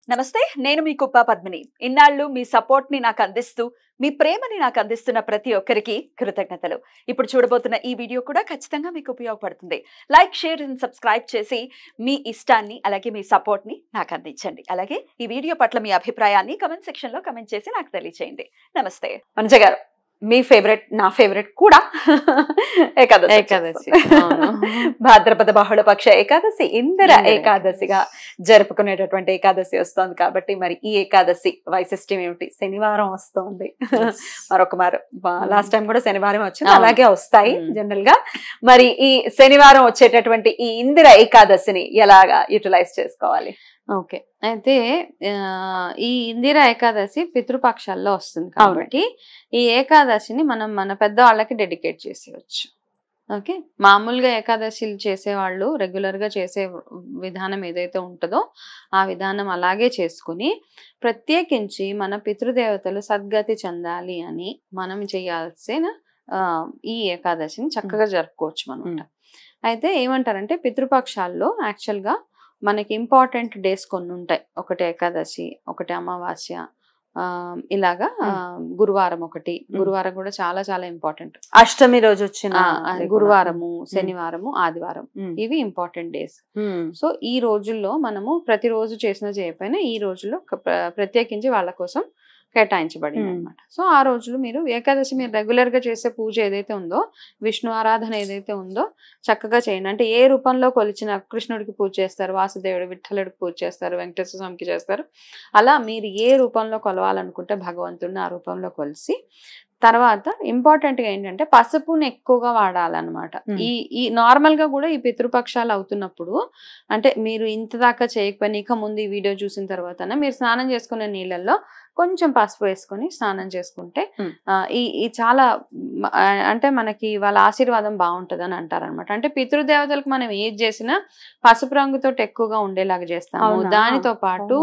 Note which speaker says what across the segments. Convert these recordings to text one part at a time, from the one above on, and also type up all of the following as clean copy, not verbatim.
Speaker 1: నమస్తే, నేను మీ కుప్ప పద్మిని. ఇన్నాళ్ళు మీ సపోర్ట్ ని నాకు అందిస్తూ, మీ ప్రేమని నాకు అందిస్తున్న ప్రతి ఒక్కరికి కృతజ్ఞతలు. ఇప్పుడు చూడబోతున్న ఈ వీడియో కూడా ఖచ్చితంగా మీకు ఉపయోగపడుతుంది. లైక్, షేర్ అండ్ సబ్స్క్రైబ్ చేసి మీ ఇష్టాన్ని అలాగే మీ సపోర్ట్ ని నాకు అందించండి. అలాగే ఈ వీడియో పట్ల మీ అభిప్రాయాన్ని కమెంట్ సెక్షన్ లో కమెంట్ చేసి నాకు తెలియజేయండి. నమస్తే అనుజ గారు. మీ ఫేవరెట్, నా ఫేవరెట్ కూడా ఏకాదశి. భాద్రపద బహుళ పక్ష ఏకాదశి, ఇందిర ఏకాదశిగా జరుపుకునేటటువంటి ఏకాదశి వస్తోంది. కాబట్టి మరి ఈ ఏకాదశి వైశిష్ట్యం ఏమిటి? శనివారం వస్తోంది. మరొక లాస్ట్ టైం కూడా శనివారం వచ్చింది, అలాగే వస్తాయి జనరల్ గా. మరి ఈ శనివారం వచ్చేటటువంటి ఈ ఇందిర ఏకాదశిని ఎలాగా యూటిలైజ్ చేసుకోవాలి?
Speaker 2: ఓకే, అయితే ఈ ఇందిరా ఏకాదశి పితృపక్షాల్లో వస్తుంది కాబట్టి ఈ ఏకాదశిని మనం మన పెద్దవాళ్ళకి డెడికేట్ చేసేయచ్చు. ఓకే, మామూలుగా ఏకాదశిలు చేసేవాళ్ళు రెగ్యులర్ గా చేసే విధానం ఏదైతే ఉంటుందో ఆ విధానం అలాగే చేసుకుని, ప్రత్యేకించి మన పితృదేవతలు సద్గతి చెందాలి అని మనం చేయాల్సిన ఈ ఏకాదశిని చక్కగా జరుపుకోవచ్చు అనమాట. అయితే ఏమంటారంటే పితృపక్షాల్లో యాక్చువల్గా మనకి ఇంపార్టెంట్ డేస్ కొన్ని ఉంటాయి. ఒకటి ఏకాదశి, ఒకటి అమావాస్య, ఇలాగా గురువారం ఒకటి. గురువారం కూడా చాలా చాలా ఇంపార్టెంట్.
Speaker 1: అష్టమి రోజు వచ్చిన
Speaker 2: గురువారము, శనివారము, ఆదివారం, ఇవి ఇంపార్టెంట్ డేస్. సో ఈ రోజుల్లో మనము ప్రతిరోజు చేసినా చేయకపోయినా ఈ రోజుల్లో ప్రత్యేకించి వాళ్ళ కోసం కేటాయించబడింది అనమాట. సో ఆ రోజులు మీరు ఏకాదశి మీరు రెగ్యులర్ గా చేసే పూజ ఏదైతే ఉందో, విష్ణు ఆరాధన ఏదైతే ఉందో చక్కగా చేయండి. అంటే ఏ రూపంలో కొలిచిన కృష్ణుడికి పూజ చేస్తారు, వాసుదేవుడు విఠలుడికి పూజ చేస్తారు, వెంకటేశ్వర స్వామికి చేస్తారు. అలా మీరు ఏ రూపంలో కొలవాలనుకుంటే భగవంతుడిని ఆ రూపంలో కొలిసి, తర్వాత ఇంపార్టెంట్ గా ఏంటంటే పసుపుని ఎక్కువగా వాడాలన్నమాట. ఈ నార్మల్ గా కూడా ఈ పితృపక్షాలు అవుతున్నప్పుడు, అంటే మీరు ఇంత దాకా చేయకపోయినా ఇక ముందు ఈ వీడియో చూసిన తర్వాత మీరు స్నానం చేసుకునే నీళ్ళల్లో కొంచెం పసుపు వేసుకొని స్నానం చేసుకుంటే ఈ చాలా అంటే మనకి వాళ్ళ ఆశీర్వాదం బాగుంటది అని అంటారనమాట. అంటే పితృదేవతలకు మనం ఏది చేసినా పసుపు రంగుతో ఎక్కువగా ఉండేలాగా చేస్తాము. దానితో పాటు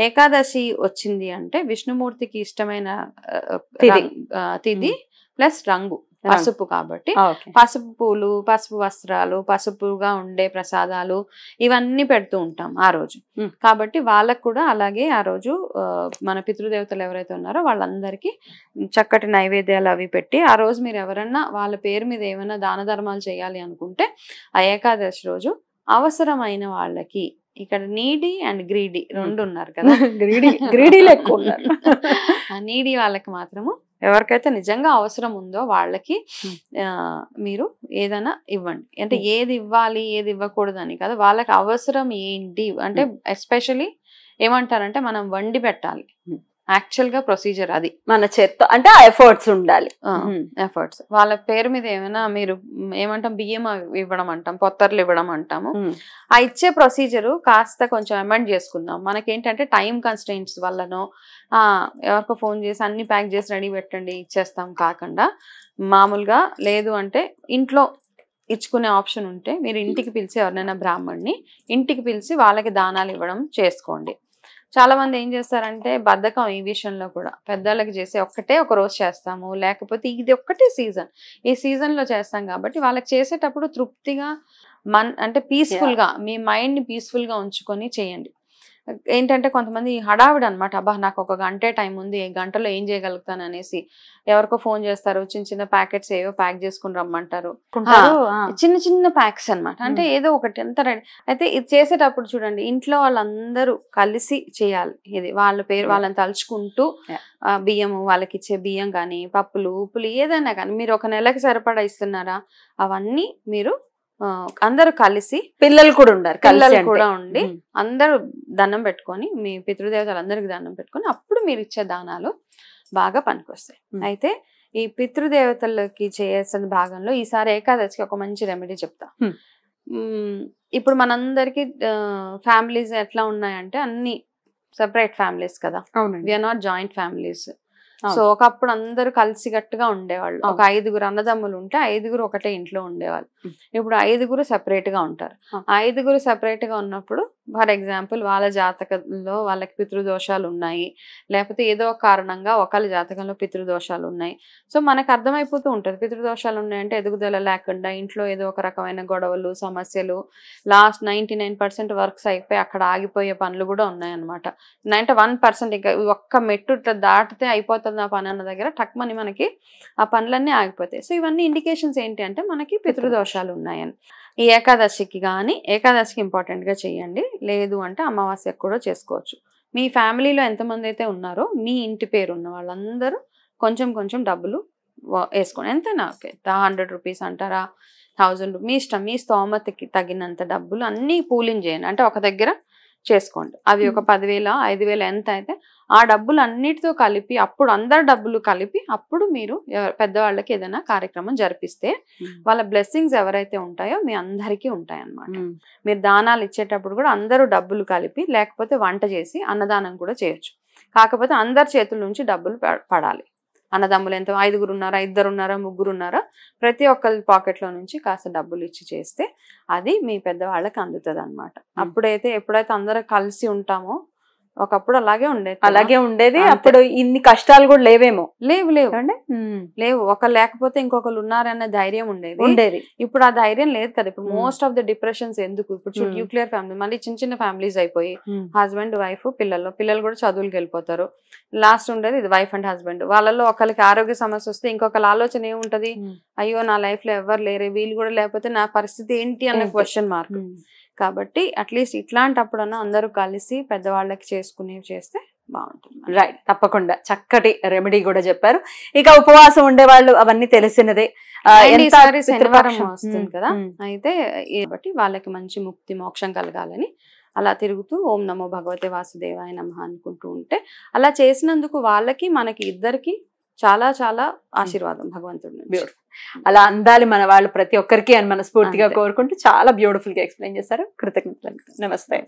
Speaker 2: ఏకాదశి వచ్చింది అంటే విష్ణుమూర్తికి ఇష్టమైన తిథి ప్లస్ రంగు పసుపు. కాబట్టి పసుపు పూలు, పసుపు వస్త్రాలు, పసుపుగా ఉండే ప్రసాదాలు ఇవన్నీ పెడుతూ ఉంటాం ఆ రోజు. కాబట్టి వాళ్ళకు కూడా అలాగే ఆ రోజు మన పితృదేవతలు ఎవరైతే ఉన్నారో వాళ్ళందరికీ చక్కటి నైవేద్యాలు అవి పెట్టి, ఆ రోజు మీరు ఎవరన్నా వాళ్ళ పేరు మీద ఏమైనా దాన ధర్మాలు చేయాలి అనుకుంటే ఆ ఏకాదశి రోజు అవసరమైన వాళ్ళకి, ఇక్కడ నీడీ అండ్ గ్రీడీ రెండు ఉన్నారు కదా, నీడీ వాళ్ళకి మాత్రము ఎవరికైతే నిజంగా అవసరం ఉందో వాళ్ళకి మీరు ఏదైనా ఇవ్వండి. అంటే ఏది ఇవ్వాలి ఏది ఇవ్వకూడదు అని కదా, వాళ్ళకి అవసరం ఏంటి అంటే ఎస్పెషలీ ఏమంటారంటే మనం వండి పెట్టాలి. యాక్చువల్ గా ప్రొసీజర్ అది
Speaker 1: మన చేత్తో, అంటే ఎఫర్ట్స్ ఉండాలి.
Speaker 2: ఎఫర్ట్స్ వాళ్ళ పేరు మీద ఏమైనా మీరు ఏమంటాం, బియ్యం ఇవ్వడం అంటాం, పొత్తర్లు ఇవ్వడం అంటాము. ఆ ఇచ్చే ప్రొసీజరు కాస్త కొంచెం అమెండ్ చేసుకుందాం. మనకేంటంటే టైం కన్స్ట్రెయింట్స్ వల్లనో ఎవరికో ఫోన్ చేసి అన్ని ప్యాక్ చేసి రెడీ పెట్టండి ఇచ్చేస్తాం కాకుండా, మామూలుగా లేదు అంటే ఇంట్లో ఇచ్చుకునే ఆప్షన్ ఉంటే మీరు ఇంటికి పిలిచి ఎవరినైనా బ్రాహ్మణ్ణి ఇంటికి పిలిచి వాళ్ళకి దానాలు ఇవ్వడం చేసుకోండి. చాలా మంది ఏం చేస్తారంటే బద్ధకం ఈ విషయంలో కూడా, పెద్దవాళ్ళకి చేసి ఒక్కటే ఒక రోజు చేస్తాము, లేకపోతే ఇది ఒక్కటే సీజన్, ఈ సీజన్ లో చేస్తాం కాబట్టి వాళ్ళకి చేసేటప్పుడు తృప్తిగా అంటే పీస్ఫుల్ గా మీ మైండ్ ని పీస్ఫుల్ గా ఉంచుకొని చేయండి. ఏంటంటే కొంతమంది హడావిడి అనమాట, అబ్బా నాకు ఒక గంటే టైం ఉంది, గంటలో ఏం చేయగలుగుతాను అనేసి ఎవరికో ఫోన్ చేస్తారు, చిన్న చిన్న ప్యాకెట్స్ ఏవో ప్యాక్ చేసుకుని రమ్మంటారు, చిన్న చిన్న ప్యాక్స్ అనమాట. అంటే ఏదో ఒకటి ఎంత రెడీ అయితే ఇది చేసేటప్పుడు చూడండి, ఇంట్లో వాళ్ళందరూ కలిసి చేయాలి. ఇది వాళ్ళ పేరు వాళ్ళని తలుచుకుంటూ బియ్యము, వాళ్ళకి ఇచ్చే బియ్యం కానీ పప్పులు ఉప్పులు ఏదైనా కానీ మీరు ఒక నెలకి సరిపడా ఇస్తున్నారా, అవన్నీ మీరు అందరూ కలిసి, పిల్లలు కూడా ఉండారు, పిల్లలు కూడా ఉండి అందరూ దండం పెట్టుకొని, మీ పితృదేవతలు అందరికి దండం పెట్టుకొని అప్పుడు మీరు ఇచ్చే దానాలు బాగా పనికొస్తాయి. అయితే ఈ పితృదేవతలకి చేయాల్సిన భాగంలో ఈసారి ఏకాదశికి ఒక మంచి రెమెడీ చెప్తా. ఇప్పుడు మనందరికి ఫ్యామిలీస్ ఎట్లా ఉన్నాయంటే అన్ని సెపరేట్ ఫ్యామిలీస్ కదా, we are not joint families. So ఒకప్పుడు అందరూ కలిసిగట్టుగా ఉండేవాళ్ళు. ఒక 5గురు అన్నదమ్ములు ఉంటే 5గురు ఒకటే ఇంట్లో ఉండేవాళ్ళు. ఇప్పుడు 5గురు సెపరేట్ గా ఉంటారు. 5గురు సెపరేట్ గా ఉన్నప్పుడు ఫర్ ఎగ్జాంపుల్ వాళ్ళ జాతకంలో వాళ్ళకి పితృదోషాలు ఉన్నాయి, లేకపోతే ఏదో ఒక కారణంగా ఒకళ్ళ జాతకంలో పితృదోషాలు ఉన్నాయి. సో మనకు అర్థమైపోతూ ఉంటుంది పితృదోషాలు ఉన్నాయంటే ఎదుగుదల లేకుండా ఇంట్లో ఏదో ఒక రకమైన గొడవలు సమస్యలు, లాస్ట్ 99% వర్క్స్ అయిపోయి అక్కడ ఆగిపోయే పనులు కూడా ఉన్నాయన్నమాట. 91% ఇంకా ఒక్క మెట్టు ఇట్లా దాటితే అయిపోతుంది ఆ పని అన్న దగ్గర టక్మని మనకి ఆ పనులన్నీ ఆగిపోతాయి. సో ఇవన్నీ ఇండికేషన్స్ ఏంటి అంటే మనకి పితృదోషాలు ఉన్నాయని. ఈ ఏకాదశికి కానీ ఏకాదశికి ఇంపార్టెంట్ గా చేయండి, లేదు అంటే అమావాస్యకు కూడా చేసుకోవచ్చు. మీ ఫ్యామిలీలో ఎంతమంది అయితే ఉన్నారో మీ ఇంటి పేరు ఉన్న వాళ్ళందరూ కొంచెం కొంచెం డబ్బులు వేసుకోండి. ఎంతైనా ఓకే, 100 రూపీస్ అంటారా, 1000 రూపీస్, మీ ఇష్టం, మీ స్తోమతకి తగినంత డబ్బులు అన్నీ పూలింగ్ చేయండి. అంటే ఒక దగ్గర చేసుకోండి. అవి ఒక 10,000 5,000 ఎంత అయితే ఆ డబ్బులు అన్నిటితో కలిపి అప్పుడు అందరు డబ్బులు కలిపి అప్పుడు మీరు పెద్దవాళ్ళకి ఏదైనా కార్యక్రమం జరిపిస్తే వాళ్ళ బ్లెస్సింగ్స్ ఎవరైతే ఉంటాయో మీ అందరికీ ఉంటాయి అన్నమాట. మీరు దానాలు ఇచ్చేటప్పుడు కూడా అందరూ డబ్బులు కలిపి, లేకపోతే వంట చేసి అన్నదానం కూడా చేయొచ్చు. కాకపోతే అందరి చేతుల నుంచి డబ్బులు పడాలి. అన్నదమ్ములు ఎంత 5గురు ఉన్నారా, 2 ఉన్నారా, 3 ఉన్నారా, ప్రతి ఒక్కరి పాకెట్లో నుంచి కాస్త డబ్బులు ఇచ్చి చేస్తే అది మీ పెద్దవాళ్ళకి అందుతుంది అన్నమాట. ఎప్పుడైతే అందరూ కలిసి ఉంటామో, ఒకప్పుడు అలాగే ఉండేది.
Speaker 1: అప్పుడు ఇన్ని కష్టాలు కూడా లేవేమో.
Speaker 2: లేవు ఒక లేకపోతే ఇంకొకరు ఉన్నారన్న ధైర్యం ఉండేది. ఇప్పుడు ఆ ధైర్యం లేదు కదా. ఇప్పుడు మోస్ట్ ఆఫ్ ద డిప్రెషన్స్ ఎందుకు, ఇప్పుడు న్యూక్లియర్ ఫ్యామిలీ, మళ్ళీ చిన్న చిన్న ఫ్యామిలీస్ అయిపోయి హస్బెండ్ వైఫ్ పిల్లలు కూడా చదువులకు వెళ్ళిపోతారు. లాస్ట్ ఉండేది ఇది వైఫ్ అండ్ హస్బెండ్. వాళ్ళలో ఒకరికి ఆరోగ్య సమస్య వస్తే ఇంకొకరి ఆలోచన ఏముంటది, అయ్యో నా లైఫ్ లో ఎవరు లేరే, వీళ్ళు కూడా లేకపోతే నా పరిస్థితి ఏంటి అన్న క్వశ్చన్ మార్క్. కాబట్టి అట్లీస్ట్ ఇట్లాంటప్పుడన్నా అందరూ కలిసి పెద్దవాళ్ళకి చేస్తే బాగుంటుంది.
Speaker 1: రైట్, తప్పకుండా చక్కటి రెమెడీ కూడా చెప్పారు. ఇక ఉపవాసం ఉండేవాళ్ళు అవన్నీ తెలిసినదే.
Speaker 2: శనివారం వస్తుంది కదా, అయితే కాబట్టి వాళ్ళకి మంచి ముక్తి మోక్షం కలగాలని అలా తిరుగుతూ ఓం నమో భగవతే వాసుదేవాయ నమః అనుకుంటూ ఉంటే, అలా చేసినందుకు వాళ్ళకి మనకి ఇద్దరికి చాలా చాలా ఆశీర్వాదం భగవంతుడి.
Speaker 1: బ్యూటిఫుల్. అలా అందాలి మన వాళ్ళు ప్రతి ఒక్కరికి అని మనస్ఫూర్తిగా కోరుకుంటూ చాలా బ్యూటిఫుల్ గా ఎక్స్ప్లెయిన్ చేశారు. కృతజ్ఞతలు. నమస్తే.